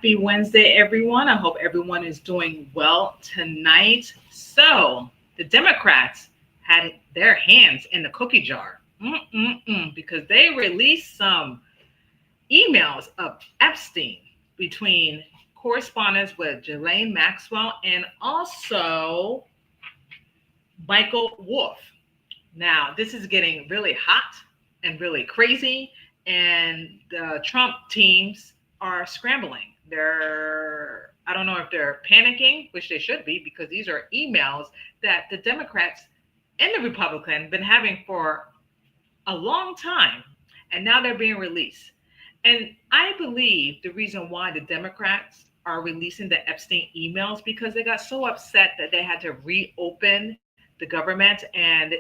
Happy Wednesday, everyone. I hope everyone is doing well tonight. So, the Democrats had their hands in the cookie jar because they released some emails of Epstein between correspondence with Ghislaine Maxwell and also Michael Wolff. Now, this is getting really hot and really crazy, and the Trump teams are scrambling. I don't know if they're panicking, which they should be, because these are emails that the Democrats and the Republicans been having for a long time, and now they're being released. And I believe the reason why the Democrats are releasing the Epstein emails because they got so upset that they had to reopen the government, and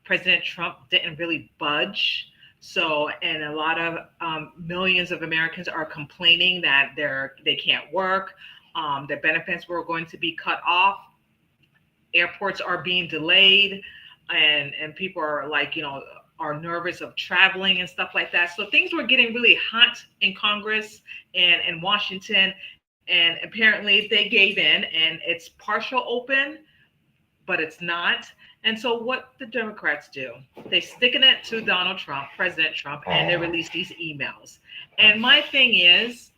President Trump didn't really budge. So, and a lot of millions of Americans are complaining that they can't work. Their benefits were going to be cut off. Airports are being delayed, and people are like, are nervous of traveling and stuff like that. So things were getting really hot in Congress and in Washington, and apparently they gave in, and it's partial open, but it's not. And so what the Democrats do, they sticking it to Donald Trump, President Trump, and they release these emails. And my thing is,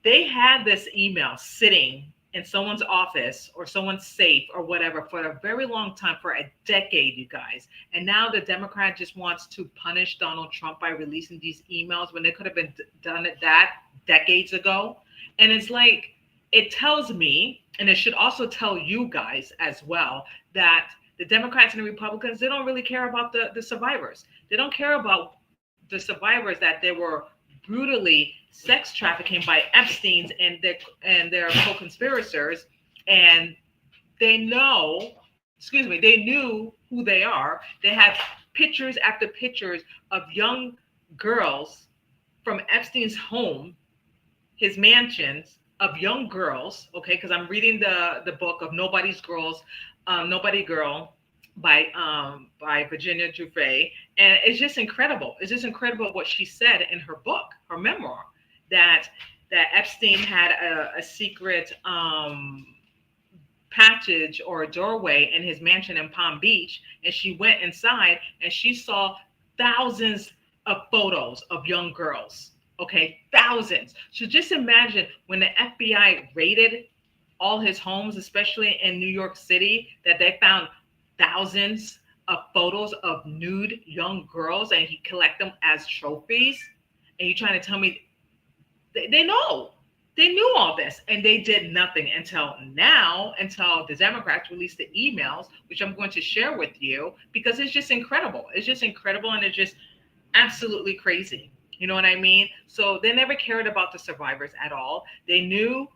they had this email sitting in someone's office or someone's safe or whatever for a very long time, for a decade, you guys. And now the Democrat just wants to punish Donald Trump by releasing these emails when they could have been done it that decades ago. And it's like, it tells me, and it should also tell you guys as well, that the Democrats and the Republicans, they don't really care about the survivors. They don't care about the survivors that they were brutally sex trafficking by Epstein's and their co-conspirators, and they knew who they are. They have pictures after pictures of young girls from Epstein's home, his mansions, of young girls, okay, because I'm reading the book of Nobody Girl by Virginia Giuffre, and it's just incredible. It's just incredible what she said in her book, her memoir, that Epstein had a secret passage or a doorway in his mansion in Palm Beach, and she went inside and she saw thousands of photos of young girls. Okay, thousands. So just imagine when the FBI raided all his homes, especially in New York City, that they found thousands of photos of nude young girls, and he collect them as trophies. And you're trying to tell me they know. They knew all this, and they did nothing until now, until the Democrats released the emails, which I'm going to share with you, because it's just incredible. It's just incredible, and it's just absolutely crazy. You know what I mean? So they never cared about the survivors at all. They knew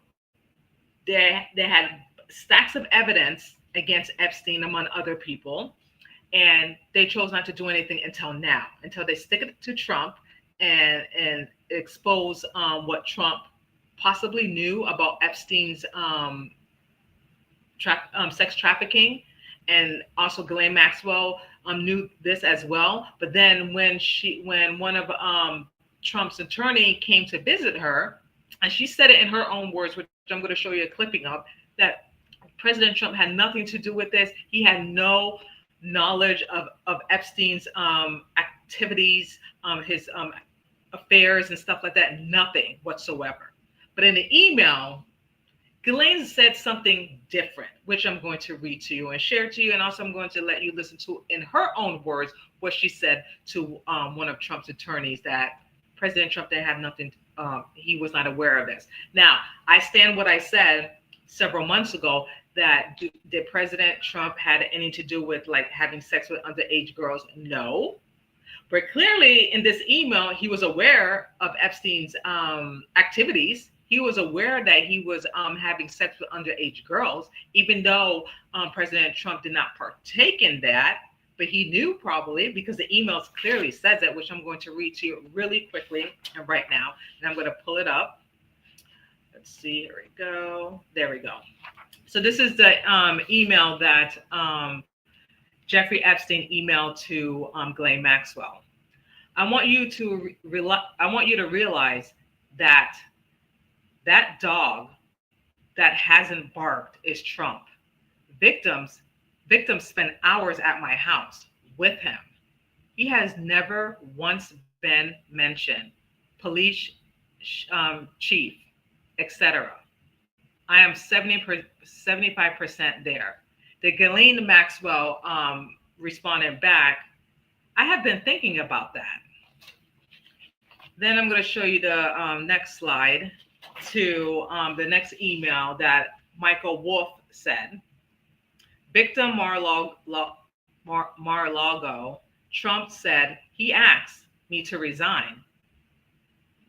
they had stacks of evidence against Epstein, among other people, and they chose not to do anything until now, until they stick it to Trump and expose what Trump possibly knew about Epstein's sex trafficking, and also Ghislaine Maxwell knew this as well. But then when one of Trump's attorney came to visit her, and she said it in her own words, which I'm going to show you a clipping of, that President Trump had nothing to do with this. He had no knowledge of Epstein's activities, his affairs and stuff like that, nothing whatsoever. But in the email, Ghislaine said something different, which I'm going to read to you and share to you. And also I'm going to let you listen to, in her own words, what she said to one of Trump's attorneys, that President Trump didn't have nothing, he was not aware of this. Now, I stand what I said several months ago, that did President Trump had anything to do with like having sex with underage girls? No. But clearly in this email, he was aware of Epstein's activities. He was aware that he was having sex with underage girls, even though President Trump did not partake in that. But he knew probably, because the emails clearly says it, which I'm going to read to you really quickly and right now. And I'm going to pull it up. Let's see. Here we go. There we go. So this is the email that Jeffrey Epstein emailed to Ghislaine Maxwell. I want you to realize that That dog that hasn't barked is Trump. Victims victims spend hours at my house with him. He has never once been mentioned. Police chief, etc. I am 75% there. The Ghislaine Maxwell responded back, I have been thinking about that. Then I'm going to show you the next slide to the next email that Michael Wolff said. Victim Mar-Lago, Trump said he asked me to resign.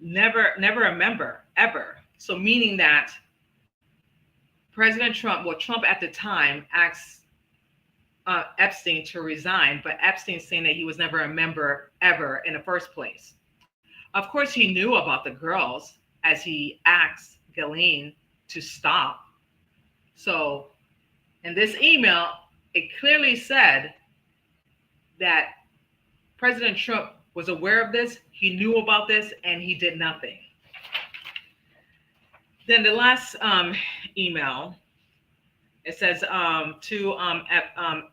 Never a member, ever. So meaning that President Trump, well, Trump at the time asked Epstein to resign, but Epstein saying that he was never a member ever in the first place. Of course, he knew about the girls as he asked Ghislaine to stop. So in this email, it clearly said that President Trump was aware of this, he knew about this, and he did nothing. Then the last email, it says to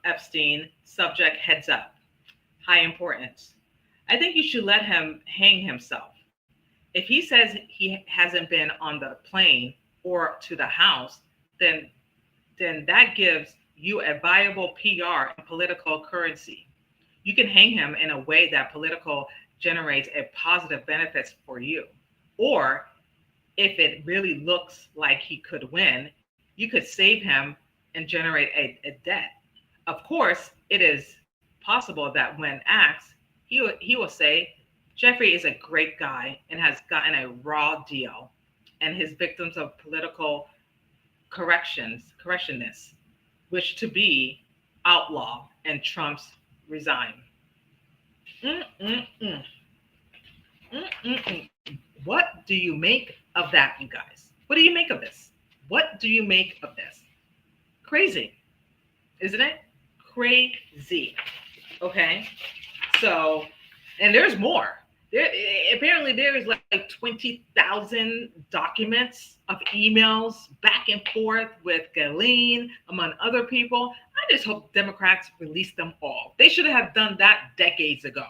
Epstein, subject heads up, high importance. I think you should let him hang himself. If he says he hasn't been on the plane or to the house, then that gives you a viable PR and political currency. You can hang him in a way that political generates a positive benefits for you. Or if it really looks like he could win, you could save him and generate a debt. Of course, it is possible that when asked, he will say, Jeffrey is a great guy and has gotten a raw deal, and his victims of political correctionists wish to be outlaw and Trump's resign. What do you make of that, you guys? What do you make of this? What do you make of this? Crazy, isn't it? Crazy. Okay. So, and there's more. Apparently there is like 20,000 documents of emails back and forth with Ghislaine, among other people. I just hope Democrats release them all. They should have done that decades ago.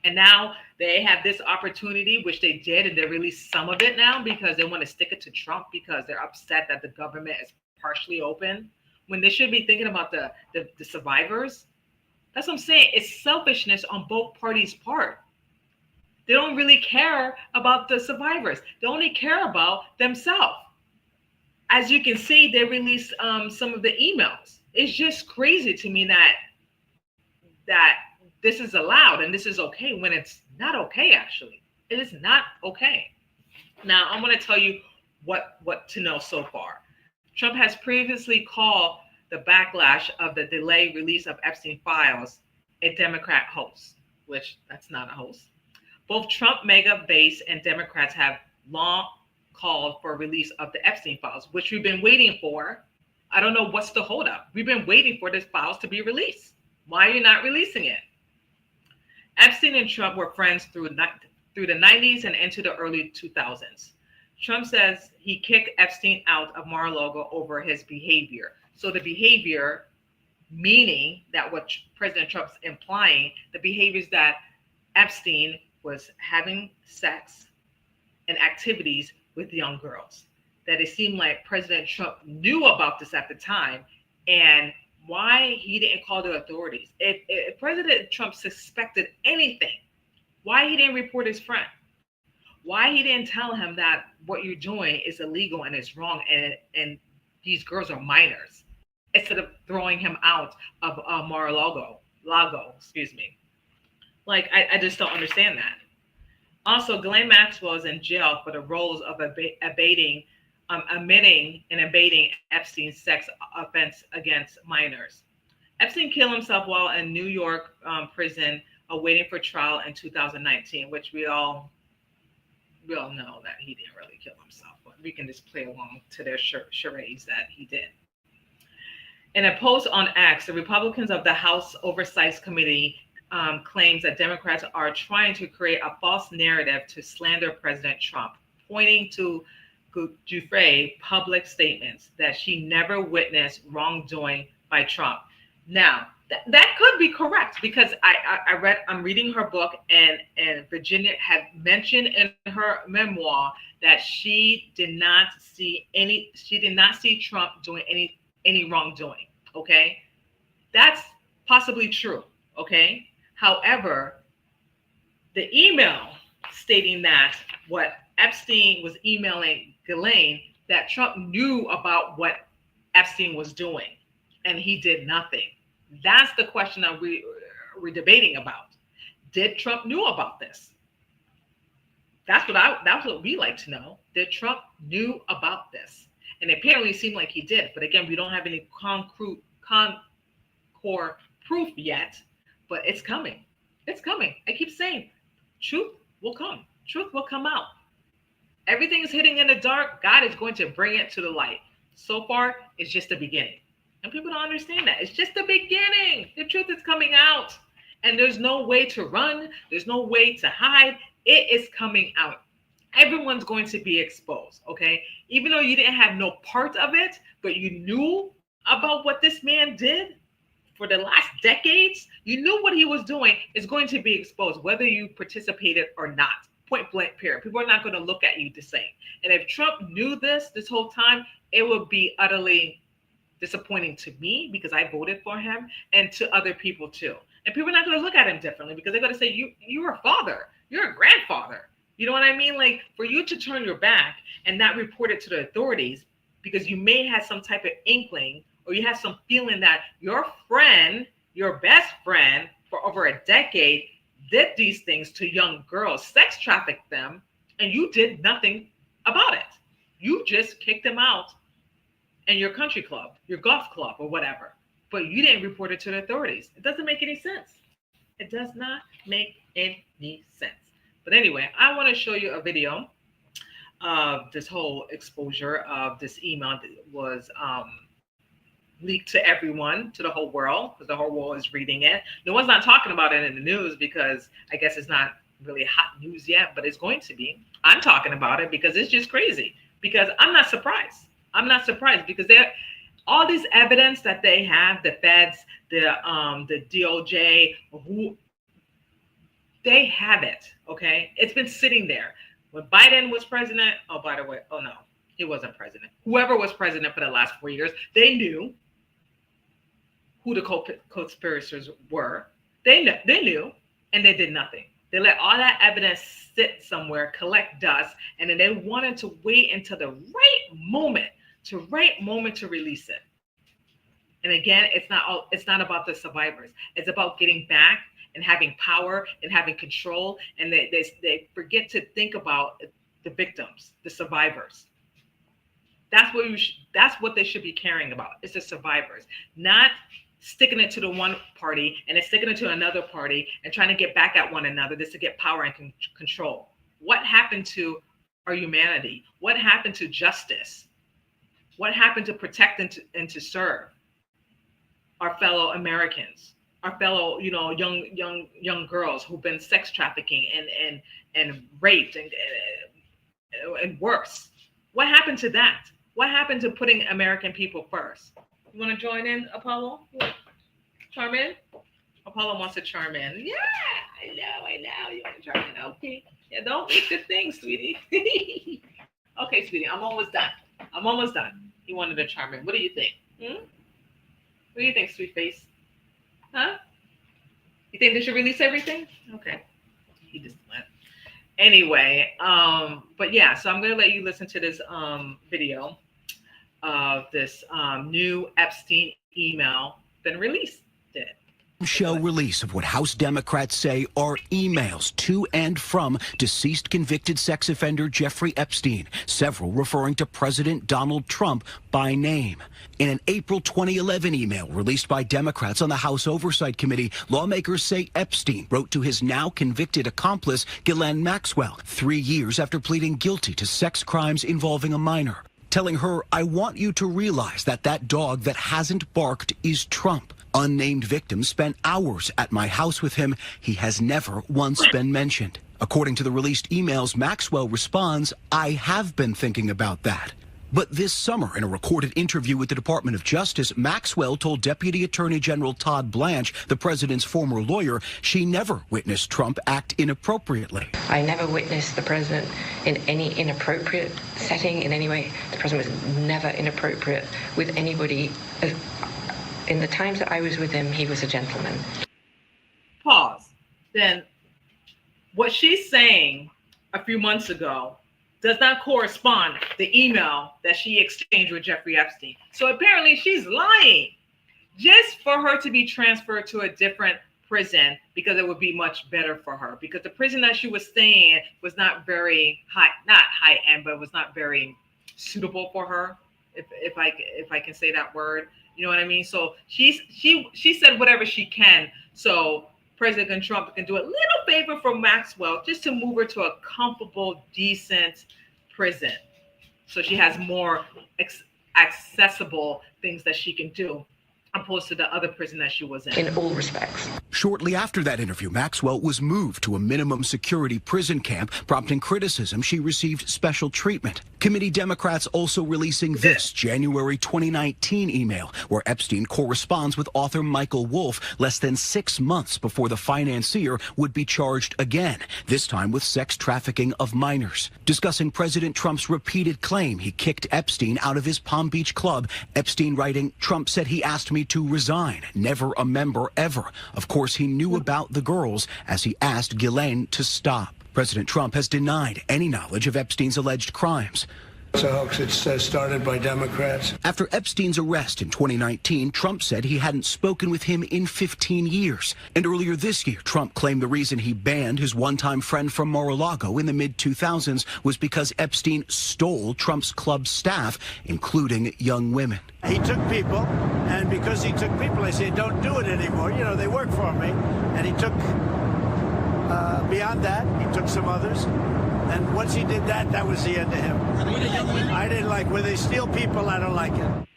And now they have this opportunity, which they did, and they released some of it now because they want to stick it to Trump because they're upset that the government is partially open, when they should be thinking about the survivors. That's what I'm saying. It's selfishness on both parties' part. They don't really care about the survivors. They only care about themselves. As you can see, they released some of the emails. It's just crazy to me that this is allowed and this is okay when it's not okay, actually. It is not okay. Now, I'm going to tell you what to know so far. Trump has previously called the backlash of the delayed release of Epstein files a Democrat hoax, which that's not a hoax. Both Trump mega base and Democrats have long called for release of the Epstein files, which we've been waiting for. I don't know what's the holdup. We've been waiting for these files to be released. Why are you not releasing it? Epstein and Trump were friends through the 90s and into the early 2000s. Trump says he kicked Epstein out of Mar-a-Lago over his behavior. So the behavior, meaning that what President Trump's implying, the behaviors that Epstein was having sex and activities with young girls. That it seemed like President Trump knew about this at the time, and why he didn't call the authorities. If President Trump suspected anything, why he didn't report his friend? Why he didn't tell him that what you're doing is illegal and it's wrong, and these girls are minors, instead of throwing him out of Mar-a-Lago, Like, I just don't understand that. Also, Ghislaine Maxwell is in jail for the roles of admitting and abating Epstein's sex offense against minors. Epstein killed himself while in New York prison, awaiting for trial in 2019, which we all know that he didn't really kill himself, but we can just play along to their charades that he did. In a post on X, the Republicans of the House Oversight Committee claims that Democrats are trying to create a false narrative to slander President Trump, pointing to Giuffre public statements that she never witnessed wrongdoing by Trump. Now, that could be correct because I'm reading her book, and Virginia had mentioned in her memoir that she did not see Trump doing any wrongdoing. Okay, that's possibly true. Okay, however, the email stating that what Epstein was emailing Ghislaine, that Trump knew about what Epstein was doing and he did nothing. That's the question that we're debating about. Did Trump knew about this? That's what we like to know. Did Trump knew about this? And apparently it seemed like he did. But again, we don't have any concrete proof yet, but it's coming. It's coming. I keep saying truth will come. Truth will come out. Everything is hitting in the dark. God is going to bring it to the light. So far, it's just the beginning. And people don't understand that. It's just the beginning. The truth is coming out. And there's no way to run. There's no way to hide. It is coming out. Everyone's going to be exposed, okay? Even though you didn't have no part of it, but you knew about what this man did for the last decades, you knew what he was doing is going to be exposed, whether you participated or not. Point blank period. People are not going to look at you the same. And if Trump knew this whole time, it would be utterly disappointing to me because I voted for him, and to other people too. And people are not going to look at him differently because they're going to say, you're a father, you're a grandfather. You know what I mean? Like, for you to turn your back and not report it to the authorities because you may have some type of inkling or you have some feeling that your friend, your best friend for over a decade did these things to young girls, sex trafficked them, and you did nothing about it. You just kicked them out in your country club, your golf club or whatever, but you didn't report it to the authorities. It doesn't make any sense. It does not make any sense. But anyway, I want to show you a video of this whole exposure of this email that was leaked to everyone, to the whole world, because the whole world is reading it. No one's not talking about it in the news because I guess it's not really hot news yet, but it's going to be. I'm talking about it because it's just crazy, because I'm not surprised. I'm not surprised because all this evidence that they have, the feds, the DOJ, who they have it, okay? It's been sitting there. When Biden was president, oh, by the way, oh no, he wasn't president. Whoever was president for the last 4 years, they knew who the co-conspirators were. They knew, and they did nothing. They let all that evidence sit somewhere, collect dust, and then they wanted to wait until the right moment to release it. And again, it's not about the survivors. It's about getting back and having power and having control. And they forget to think about the victims, the survivors. That's what they should be caring about. It's the survivors, not sticking it to the one party and then sticking it to another party and trying to get back at one another just to get power and control. What happened to our humanity? What happened to justice? What happened to protect and to serve our fellow Americans, our fellow, young girls who've been sex trafficking and raped and worse? What happened to that? What happened to putting American people first? You want to join in, Apollo? Charm in? Apollo wants to charm in. Yeah, I know. You want to charm in? Okay. Yeah, don't make the thing, sweetie. Okay, sweetie, I'm almost done. He wanted to charm in. What do you think? What do you think, sweet face? Huh? You think they should release everything? Okay. He just went. Anyway, but yeah, so I'm going to let you listen to this video of this new Epstein email been released. Show release of what House Democrats say are emails to and from deceased convicted sex offender Jeffrey Epstein, several referring to President Donald Trump by name. In an April 2011 email released by Democrats on the House Oversight Committee, lawmakers say Epstein wrote to his now convicted accomplice, Ghislaine Maxwell, 3 years after pleading guilty to sex crimes involving a minor, telling her, "I want you to realize that dog that hasn't barked is Trump. Unnamed victims spent hours at my house with him. He has never once been mentioned." According to the released emails, Maxwell responds, "I have been thinking about that." But this summer, in a recorded interview with the Department of Justice, Maxwell told Deputy Attorney General Todd Blanche, the president's former lawyer, she never witnessed Trump act inappropriately. I never witnessed the president in any inappropriate setting in any way. The president was never inappropriate with anybody. In the times that I was with him, he was a gentleman. Pause. Then what she's saying a few months ago does not correspond to the email that she exchanged with Jeffrey Epstein. So apparently she's lying just for her to be transferred to a different prison because it would be much better for her, because the prison that she was staying in was not very high, not high end, but it was not very suitable for her, if I can say that word. You know what I mean? So she said whatever she can. So President Trump can do a little favor for Maxwell just to move her to a comfortable, decent prison. So she has more accessible things that she can do, opposed to the other prison that she was in all respects. Shortly after that interview, Maxwell was moved to a minimum security prison camp, prompting criticism she received special treatment. Committee Democrats also releasing this January 2019 email, where Epstein corresponds with author Michael Wolff less than 6 months before the financier would be charged again, this time with sex trafficking of minors. Discussing President Trump's repeated claim he kicked Epstein out of his Palm Beach club, Epstein writing, "Trump said he asked me to resign, never a member ever. Of course, he knew about the girls as he asked Ghislaine to stop." President Trump has denied any knowledge of Epstein's alleged crimes. It's a hoax. It's started by Democrats. After Epstein's arrest in 2019, Trump said he hadn't spoken with him in 15 years. And earlier this year, Trump claimed the reason he banned his one-time friend from Mar-a-Lago in the mid-2000s was because Epstein stole Trump's club staff, including young women. He took people, and because he took people, I said, don't do it anymore. You know, they work for me. And he took, beyond that, he took some others. And once he did that, that was the end of him. I didn't like, when they steal people, I don't like it.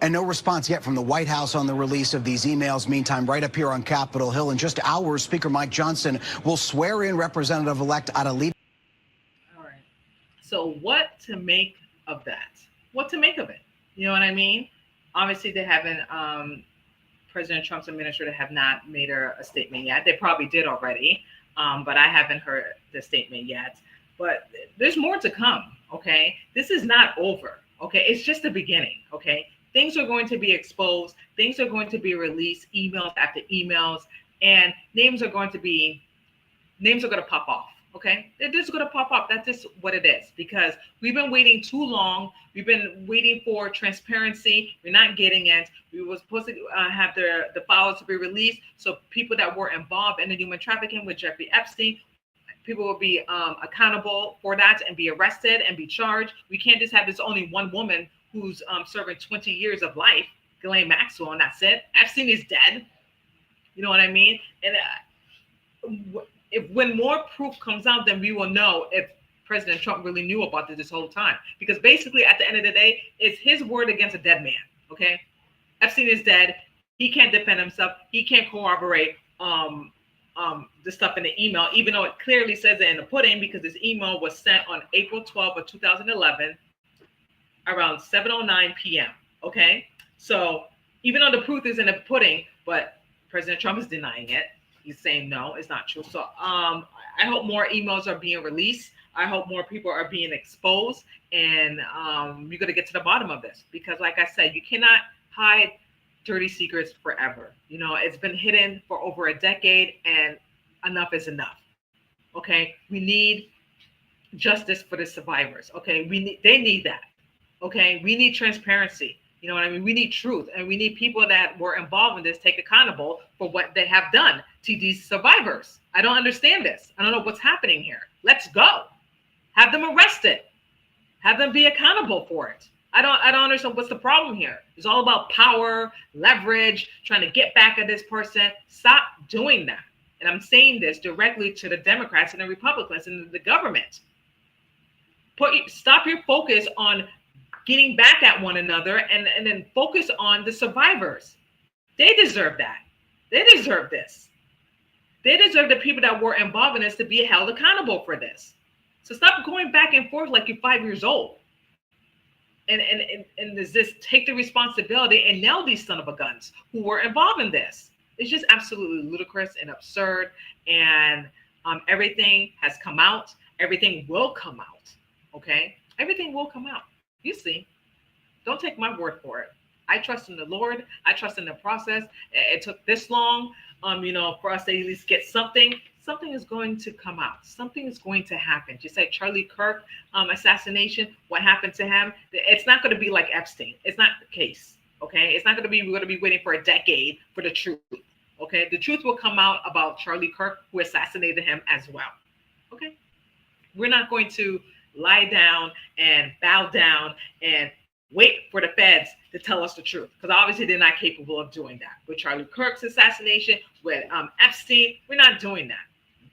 And no response yet from the White House on the release of these emails. Meantime, right up here on Capitol Hill, in just hours, Speaker Mike Johnson will swear in Representative-elect Adelita. All right. So what to make of that? What to make of it? You know what I mean? Obviously, they haven't, President Trump's administrator have not made a statement yet. They probably did already, but I haven't heard the statement yet. But there's more to come, okay? This is not over, okay? It's just the beginning, okay? Things are going to be exposed. Things are going to be released, emails after emails, and names are going to pop off, okay? They're just going to pop up. That's just what it is, because we've been waiting too long. We've been waiting for transparency. We're not getting it. We were supposed to have the files to be released, so people that were involved in the human trafficking with Jeffrey Epstein, people will be accountable for that and be arrested and be charged. We can't just have this only one woman who's serving 20 years of life, Ghislaine Maxwell, and that's it. Epstein is dead. You know what I mean? And when more proof comes out, then we will know if President Trump really knew about this whole time. Because basically, at the end of the day, it's his word against a dead man, okay? Epstein is dead. He can't defend himself. He can't corroborate the stuff in the email, even though it clearly says it in the pudding, because this email was sent on April 12th of 2011 around 7:09 p.m., okay? So even though the proof is in the pudding, but President Trump is denying it. He's saying, no, it's not true. So I hope more emails are being released. I hope more people are being exposed, and we're going to get to the bottom of this, because like I said, you cannot hide dirty secrets forever. You know, it's been hidden for over a decade, and enough is enough. Okay, we need justice for the survivors. Okay, they need that. Okay, we need transparency. You know what I mean? We need truth, and we need people that were involved in this take accountable for what they have done to these survivors. I don't understand this. I don't know what's happening here. Let's go. Have them arrested. Have them be accountable for it. I don't understand what's the problem here. It's all about power, leverage, trying to get back at this person. Stop doing that. And I'm saying this directly to the Democrats and the Republicans and the government. Stop your focus on getting back at one another, and then focus on the survivors. They deserve that. They deserve this. They deserve the people that were involved in this to be held accountable for this. So stop going back and forth like you're 5 years old. And does this take the responsibility and nail these son of a guns who were involved in this? It's just absolutely ludicrous and absurd. And everything has come out. Everything will come out. Okay? Everything will come out. You see. Don't take my word for it. I trust in the Lord. I trust in the process. It took this long, for us to at least get something. Something is going to come out. Something is going to happen. Just like Charlie Kirk assassination, what happened to him? It's not going to be like Epstein. It's not the case. Okay, it's not going to be. We're going to be waiting for a decade for the truth. Okay, the truth will come out about Charlie Kirk, who assassinated him as well. Okay, we're not going to lie down and bow down and wait for the feds to tell us the truth, because obviously they're not capable of doing that. With Charlie Kirk's assassination, with Epstein, we're not doing that.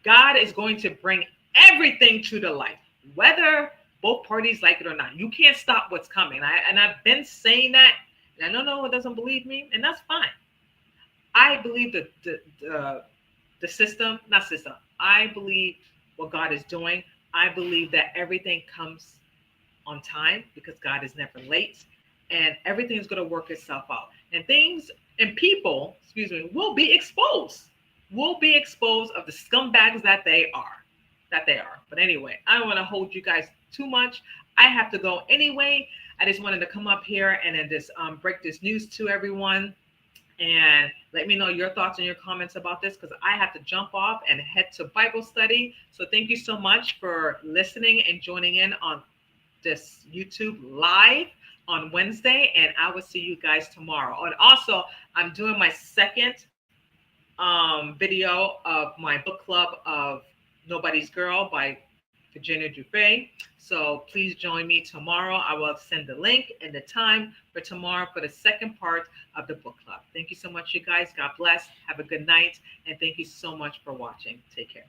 God is going to bring everything to the light, whether both parties like it or not. You can't stop what's coming. I've been saying that, and I know no one doesn't believe me, and that's fine. I believe the system, not system. I believe what God is doing. I believe that everything comes on time because God is never late, and everything is going to work itself out. And things and people, will be exposed. Will be exposed of the scumbags that they are. But anyway, I don't want to hold you guys too much. I have to go anyway. I just wanted to come up here and then just break this news to everyone. And let me know your thoughts and your comments about this, because I have to jump off and head to Bible study. So thank you so much for listening and joining in on this YouTube live on Wednesday. And I will see you guys tomorrow. And also, I'm doing my second video of my book club of Nobody's Girl by Virginia Dufay. So please join me tomorrow. I will send the link and the time for tomorrow for the second part of the book club. Thank you so much, you guys. God bless. Have a good night. And thank you so much for watching. Take care.